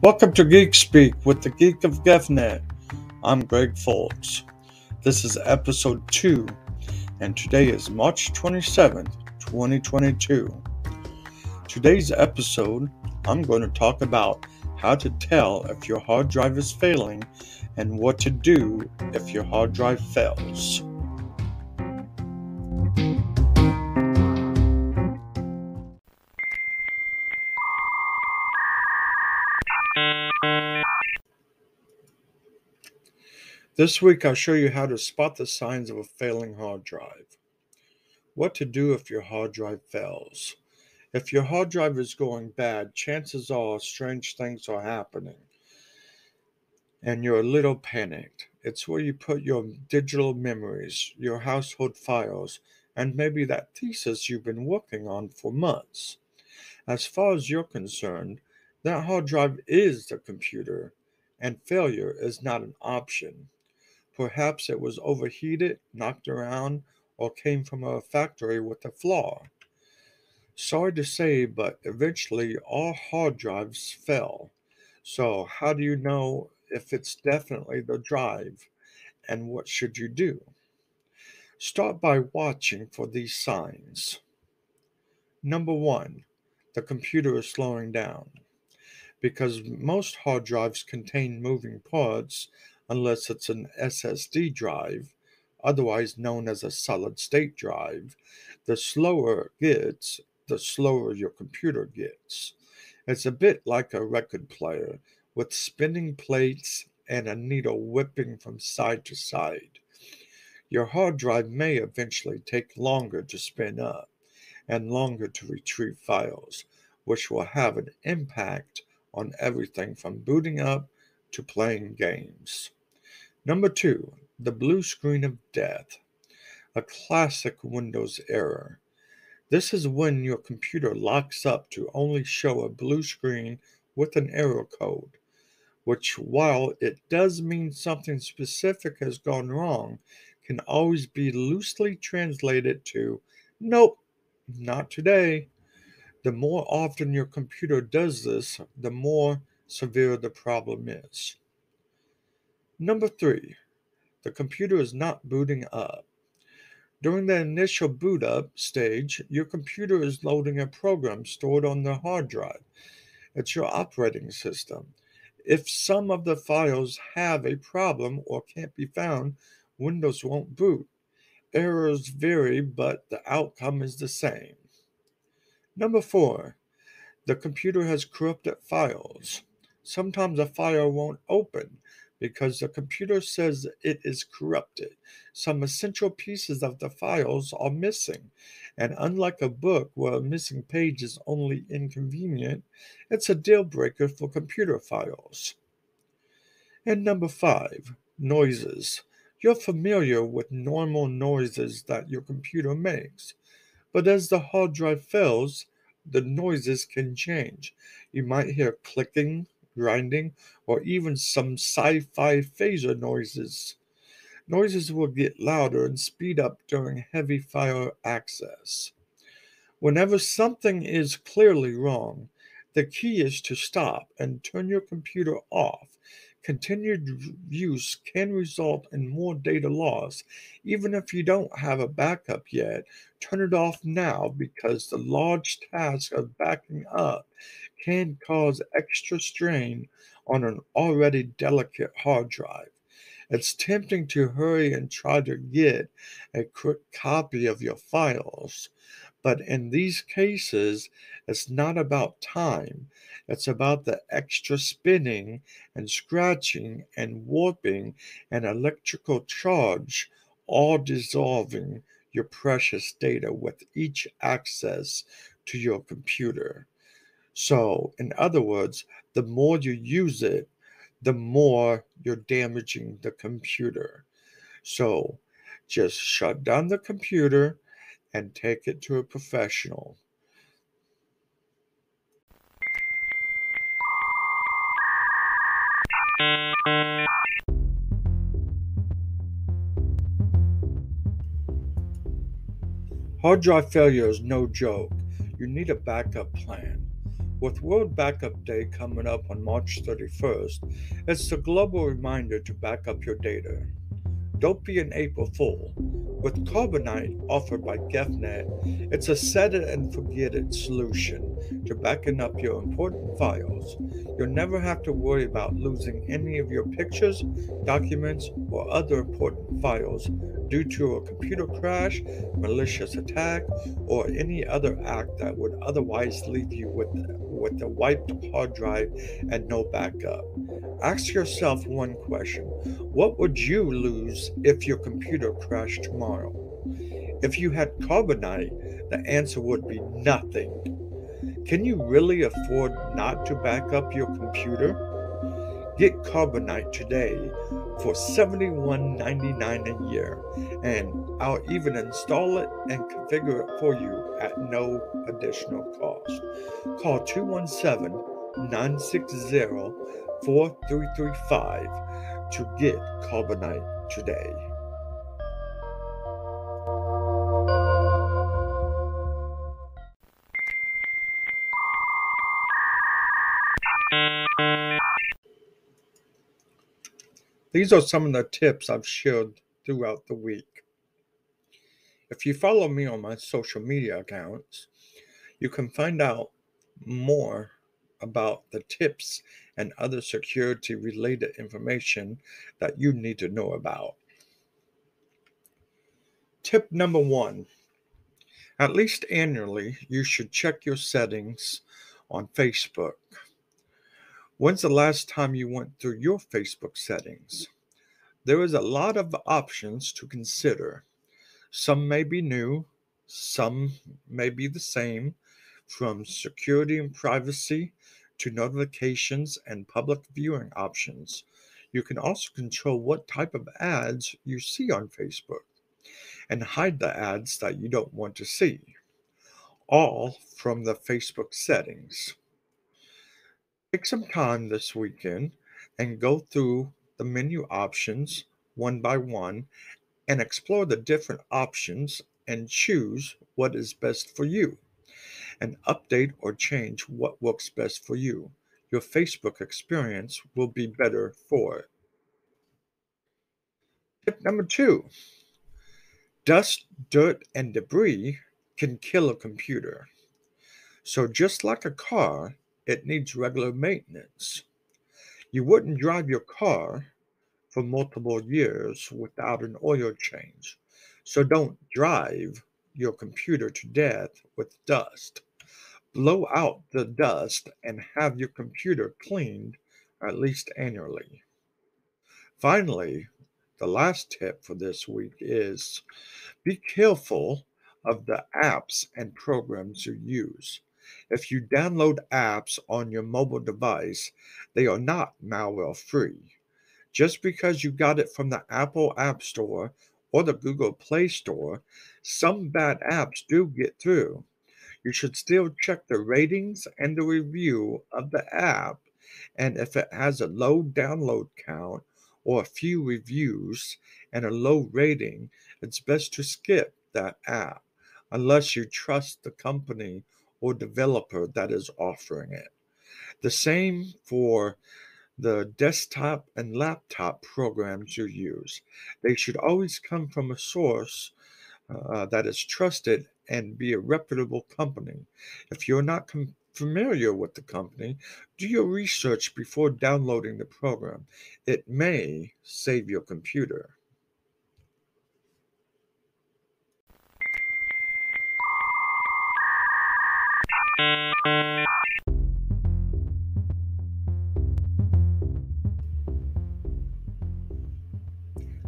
Welcome to GeeKSpeeK with the GeeK of GEFNET. I'm Greg Foltz. This is episode 2, and today is March 27th, 2022. Today's episode, I'm going to talk about how to tell if your hard drive is failing and what to do if your hard drive fails. This week I'll show you how to spot the signs of a failing hard drive. What to do if your hard drive fails. If your hard drive is going bad, chances are strange things are happening and you're a little panicked. It's where you put your digital memories, your household files, and maybe that thesis you've been working on for months. As far as you're concerned, that hard drive is the computer, and failure is not an option. Perhaps it was overheated, knocked around, or came from a factory with a flaw. Sorry to say, but eventually all hard drives fail. So how do you know if it's definitely the drive, and what should you do? Start by watching for these signs. Number 1, the computer is slowing down. Because most hard drives contain moving parts, unless it's an SSD drive, otherwise known as a solid-state drive, the slower it gets, the slower your computer gets. It's a bit like a record player, with spinning plates and a needle whipping from side to side. Your hard drive may eventually take longer to spin up and longer to retrieve files, which will have an impact on everything from booting up to playing games. Number 2, the blue screen of death, a classic Windows error. This is when your computer locks up to only show a blue screen with an error code, which, while it does mean something specific has gone wrong, can always be loosely translated to, "Nope, not today." The more often your computer does this, the more severe the problem is. Number 3, the computer is not booting up. During the initial boot up stage, your computer is loading a program stored on the hard drive. It's your operating system. If some of the files have a problem or can't be found, Windows won't boot. Errors vary, but the outcome is the same. Number 4, the computer has corrupted files. Sometimes a file won't open because the computer says it is corrupted. Some essential pieces of the files are missing, and unlike a book where a missing page is only inconvenient, it's a deal breaker for computer files. And number 5, noises. You're familiar with normal noises that your computer makes. But as the hard drive fails, the noises can change. You might hear clicking, grinding, or even some sci-fi phaser noises. Noises will get louder and speed up during heavy file access. Whenever something is clearly wrong, the key is to stop and turn your computer off. Continued use can result in more data loss. Even if you don't have a backup yet, turn it off now because the large task of backing up can cause extra strain on an already delicate hard drive. It's tempting to hurry and try to get a quick copy of your files, but in these cases, it's not about time. It's about the extra spinning and scratching and warping and electrical charge, all dissolving your precious data with each access to your computer. So, in other words, the more you use it, the more you're damaging the computer. So, just shut down the computer and take it to a professional. Hard drive failure is no joke. You need a backup plan. With World Backup Day coming up on March 31st, it's a global reminder to back up your data. Don't be an April Fool. With Carbonite offered by GEFNet, it's a set it and forget it solution to backing up your important files. You'll never have to worry about losing any of your pictures, documents, or other important files due to a computer crash, malicious attack, or any other act that would otherwise leave you with a wiped hard drive and no backup. Ask yourself one question. What would you lose if your computer crashed tomorrow? If you had Carbonite, the answer would be nothing. Can you really afford not to back up your computer? Get Carbonite today for $71.99 a year, and I'll even install it and configure it for you at no additional cost. Call 217-960-4335 to get Carbonite today. These are some of the tips I've shared throughout the week. If you follow me on my social media accounts, you can find out more about the tips and other security related information that you need to know about. Tip number 1. At least annually, you should check your settings on Facebook. When's the last time you went through your Facebook settings? There is a lot of options to consider. Some may be new, some may be the same, from security and privacy to notifications and public viewing options. You can also control what type of ads you see on Facebook and hide the ads that you don't want to see, all from the Facebook settings. Take some time this weekend and go through the menu options one by one and explore the different options and choose what is best for you and update or change what works best for you. Your Facebook experience will be better for it. Tip number 2. Dust, dirt, and debris can kill a computer. So just like a car, it needs regular maintenance. You wouldn't drive your car for multiple years without an oil change. So don't drive your computer to death with dust. Blow out the dust and have your computer cleaned at least annually. Finally, the last tip for this week is be careful of the apps and programs you use. If you download apps on your mobile device, they are not malware free. Just because you got it from the Apple App Store or the Google Play Store, some bad apps do get through. You should still check the ratings and the review of the app, and if it has a low download count or a few reviews and a low rating, it's best to skip that app unless you trust the company or developer that is offering it. The same for the desktop and laptop programs you use. They should always come from a source that is trusted and be a reputable company. If you're not familiar with the company, do your research before downloading the program. It may save your computer.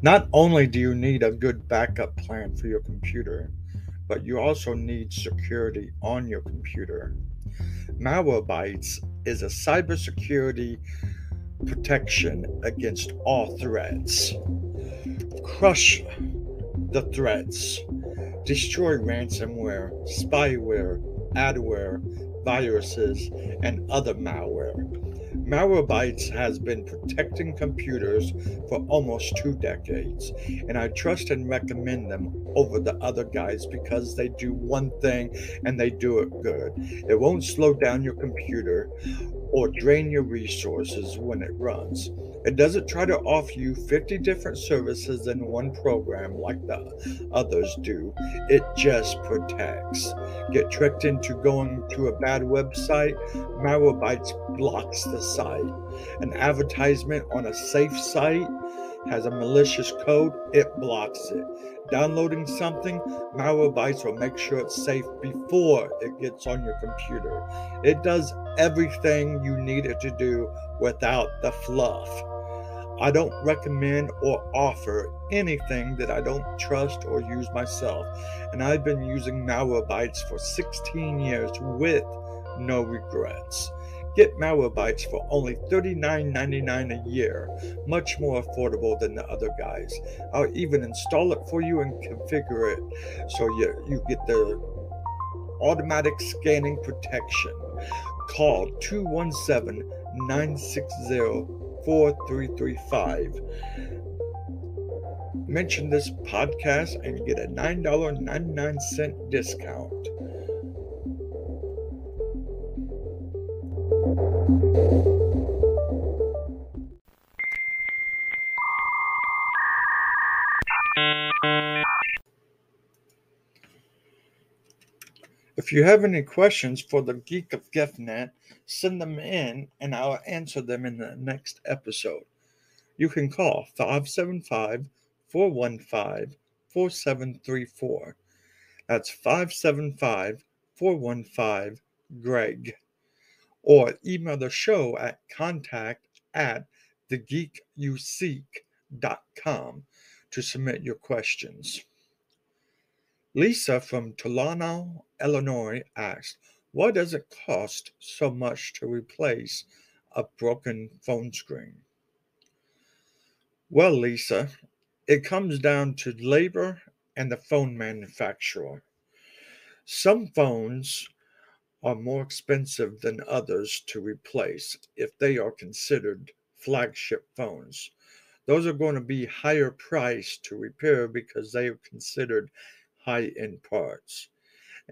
Not only do you need a good backup plan for your computer, but you also need security on your computer. Malwarebytes is a cybersecurity protection against all threats. Crush the threats. Destroy ransomware, spyware, adware, viruses, and other malware. Malwarebytes has been protecting computers for almost 2 decades, and I trust and recommend them over the other guys because they do one thing and they do it good. It won't slow down your computer or drain your resources when it runs. It doesn't try to offer you 50 different services in one program like the others do. It just protects. Get tricked into going to a bad website, Malwarebytes blocks the site. An advertisement on a safe site has a malicious code, it blocks it. Downloading something, Malwarebytes will make sure it's safe before it gets on your computer. It does everything you need it to do without the fluff. I don't recommend or offer anything that I don't trust or use myself, and I've been using Malwarebytes for 16 years with no regrets. Get Malwarebytes for only $39.99 a year, much more affordable than the other guys. I'll even install it for you and configure it so you get the automatic scanning protection. Call 217-960-4335. Mention this podcast and get a $9.99 discount. If you have any questions for the GeeK of GEFNET, send them in and I'll answer them in the next episode. You can call 575-415-4734. That's 575-415-GREG. Or email the show at contact@thegeekuseek.com to submit your questions. Lisa from Tulano, Illinois asked, why does it cost so much to replace a broken phone screen? Well, Lisa, it comes down to labor and the phone manufacturer. Some phones are more expensive than others to replace if they are considered flagship phones. Those are going to be higher priced to repair because they are considered high-end parts.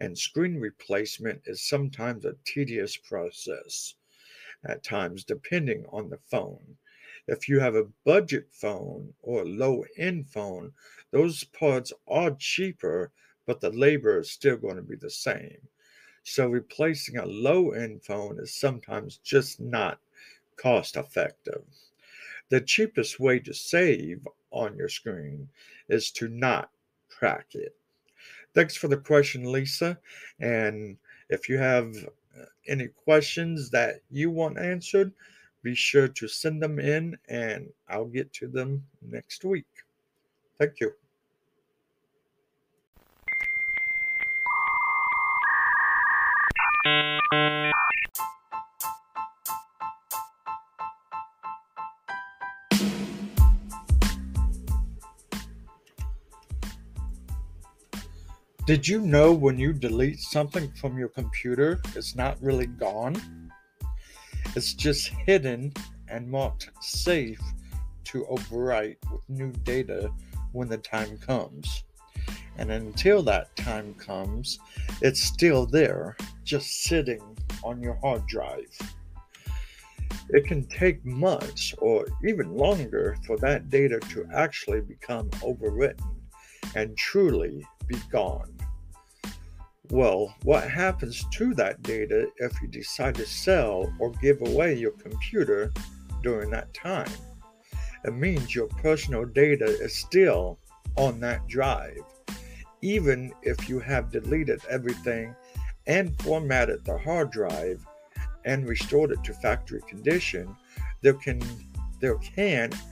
And screen replacement is sometimes a tedious process at times, depending on the phone. If you have a budget phone or a low-end phone, those parts are cheaper, but the labor is still going to be the same. So replacing a low-end phone is sometimes just not cost-effective. The cheapest way to save on your screen is to not crack it. Thanks for the question, Lisa. And if you have any questions that you want answered, be sure to send them in and I'll get to them next week. Thank you. Did you know when you delete something from your computer, it's not really gone? It's just hidden and marked safe to overwrite with new data when the time comes. And until that time comes, it's still there, just sitting on your hard drive. It can take months or even longer for that data to actually become overwritten and truly be gone. Well, what happens to that data if you decide to sell or give away your computer during that time? It means your personal data is still on that drive. Even if you have deleted everything and formatted the hard drive and restored it to factory condition, there can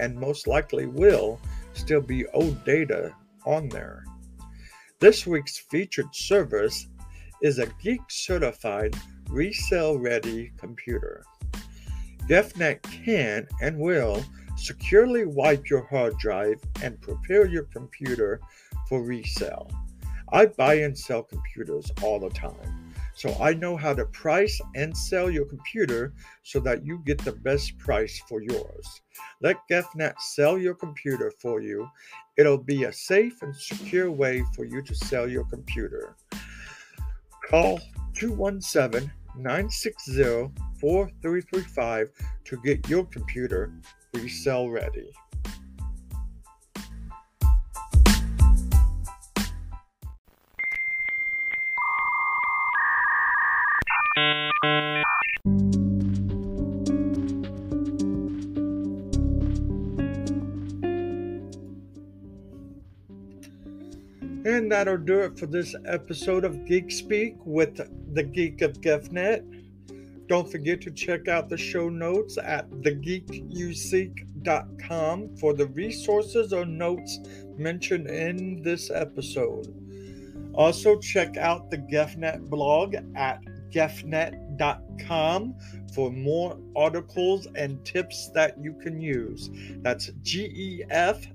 and most likely will still be old data on there. This week's featured service is a GeeK certified resale ready computer. GEFNET can and will securely wipe your hard drive and prepare your computer for resale. I buy and sell computers all the time, So I know how to price and sell your computer so that you get the best price for yours. Let GEFNet sell your computer for you. It'll be a safe and secure way for you to sell your computer. Call 217-960-4335 to get your computer resale ready. And that'll do it for this episode of GeeKSpeeK with the GeeK of GEFNet. Don't forget to check out the show notes at thegeekuseek.com for the resources or notes mentioned in this episode. Also, check out the GEFNet blog at gefnet.com for more articles and tips that you can use. That's GEFNET.com.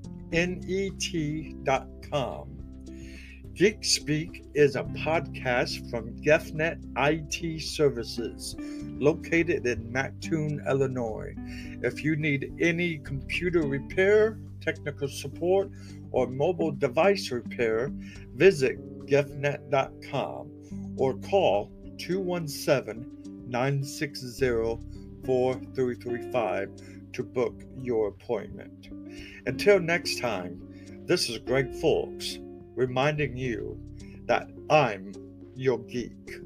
GeeKSpeeK is a podcast from GEFNet IT Services, located in Mattoon, Illinois. If you need any computer repair, technical support, or mobile device repair, visit gefnet.com or call 217-960-4335 to book your appointment. Until next time, this is Greg Fulks, reminding you that I'm your geek.